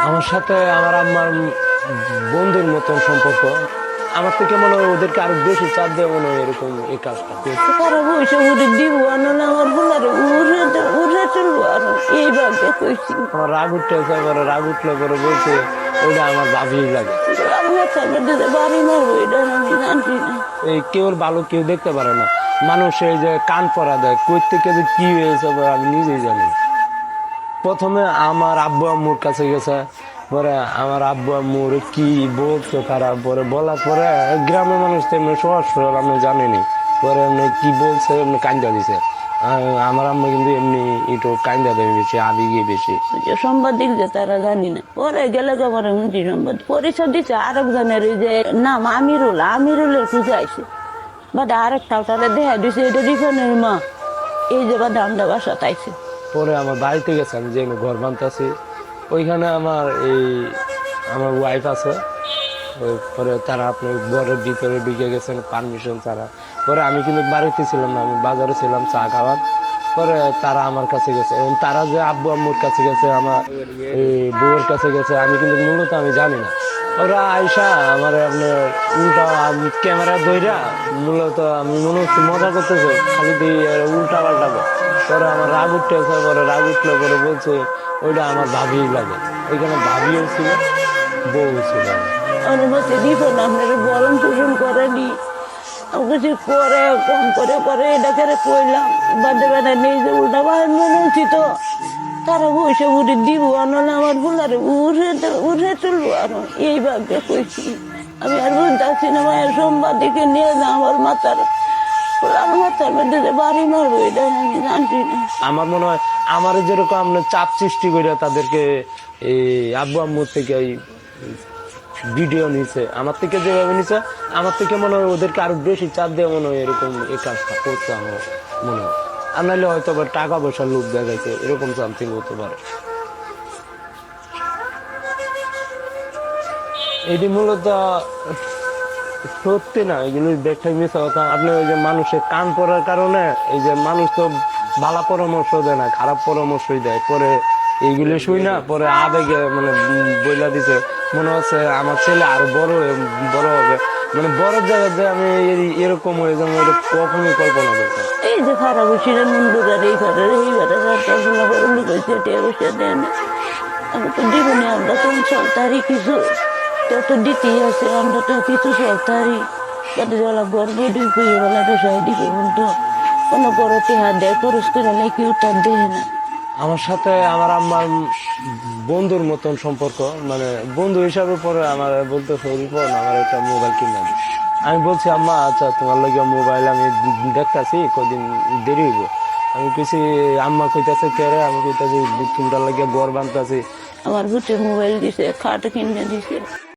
আমার সাথে আমার আম্মার বন্ধুর মতন সম্পর্ক। আমার থেকে মনে হয় ওদেরকে আরো বেশি চাপ দেওয়া মনে হয় এরকম এই কাজটা করছে। তারা বসে উঠে দিব আনলে আমার বোনারে উড়ে উড়ে চলবো আর এইভাবে কইছি। আমার রাগ উঠতেছে, পরে রাগ উঠলে পরে বলছে ওইটা আমার ভাবিই লাগে। আমি একটা বাড়ি মারবো এটা আমি জানছি না। এই কেউ ভালো কেউ দেখতে পারে না। মানুষ এই যে কান পরা দেয় কই থেকে যে কি হয়েছে পরে আমি নিজেই জানি না। প্রথমে আমার আব্বু আম্মুর কাছে গেছে, পরে আমার আব্বু আম্মুর কি বলছে তারা, পরে বলার পরে গ্রামের মানুষ তো এমনি সহজ সরল আমি জানিনি, পরে এমনি কি বলছে এমনি কান্দা দিছে। আমার আম্মা কিন্তু এমনি একটু কান্দা দেয় বেশি, আবেগে বেশি। যে সাংবাদিক যে তারা জানি না, পরে গেলে পরে শুনছি সংবাদ পরিচয় দিচ্ছে আরেকজনের ওই যে নাম আমিরুলের খুঁজে আইসে বাট আরেকটা তারা দেখা দিছে এটা রিফানের মা, এই যে বাদে আমরা বাসা তাইছে। পরে আমার বাড়িতে গেছে, আমি যে ঘর বানতেছি ওইখানে আমার আমার ওয়াইফ আছে। পরে তারা আপনার ঘরের ভিতরে ঢুকে গেছেন পারমিশন ছাড়া। পরে আমি কিন্তু বাড়িতে ছিলাম না, আমি বাজারে ছিলাম চা খাওয়ার। পরে তারা আমার কাছে গেছে এবং তারা যে আব্বু আম্মুর কাছে গেছে, আমার এই বউয়ের কাছে গেছে, আমি কিন্তু মূলত আমি জানি না। ওরা আয়সা আমার আপনার উল্টা ক্যামেরা ধইরা মূলত আমি মনে হচ্ছে মজা করতেছে, খালি দিয়ে উল্টা পাল্টাবো। পরে আমার রাগ উঠতেছে, পরে রাগ উঠলে পরে বলছে ওইটা আমার ভাবিই লাগে। ওইখানে ভাবিও ছিল, বউ ছিল। আমার বলছে রিফান আপনার গরম পোষণ করেনি, কিছু করে কম করে করে এটা করে কইলাম বাদে বাদে নেই যে উল্টা বাহার মনে হচ্ছি তো তারা বসে উঠে দিব আনলে আমার বোনারে উড়ে চলবো আর এইভাবে কইছি। আমি আর বুঝতে পারছি না মায়ের সোমবারদিকে নিয়ে যা আমার মাথার মধ্যে যে বাড়ি মারবো এটা আমি জানছি না। আমার মনে হয় আমার যেরকম আপনার চাপ সৃষ্টি করে তাদেরকে এই আব্বু আম্মুর থেকে এই ভিডিও নিছে, আমার থেকে যেভাবে নিছে, আমার থেকে মনে হয় ওদেরকে আরো বেশি চাপ দেওয়া মনে হয় এরকম এই কাজটা করছে আমার মনে হয়। আর নাহলে হয়তো আবার টাকা পয়সার লোভ দেখাইছে, এরকম সামথিং হতে পারে। এটি মূলত সত্যি না, এগুলো দেখতে মিশা কথা। আপনি ওই যে মানুষের কান পড়ার কারণে এই যে মানুষ তো ভালো পরামর্শ দেয় না, খারাপ পরামর্শই দেয়। পরে এইগুলো শুই না, পরে আবেগে মানে বইলা দিছে মনে হচ্ছে আমার ছেলে আরো বড় হবে, মানে বড় জায়গাতে আমি এরকম হয়ে যাবো, এটা কখনোই কল্পনা করতাম। এই যে খারাপ হয়েছিল নুনডুগার এই ঘরের লুকাইছে টের বসে দেয় না। আমি তো জীবনে আমরা তো চলতারি কিছু তো দিতেই আছে, আমরা তো কিছু চলতারি তাদের বেলা গর্ব ঢুকে বেলা পেশায় দিকে বলতো কোনো করতে হাত দেয় খরচ করে নেই কেউ তার দেয় না। আমার সাথে আমার আম্মার বন্ধুর মতন সম্পর্ক, মানে বন্ধু হিসাবে পরে আমার বলতে রিপন আমার একটা মোবাইল কিনে দিই। আমি বলছি আম্মা আচ্ছা তোমার লাগে মোবাইল আমি দেখতাছি কদিন দেরি হইব। আমি কিছু আম্মা কইতাছে কেরে, আমি কইতাছি তোমরা লাগে গড় বানতাছি। আমার বুটে মোবাইল দিছে, খাট কিনে দিছে।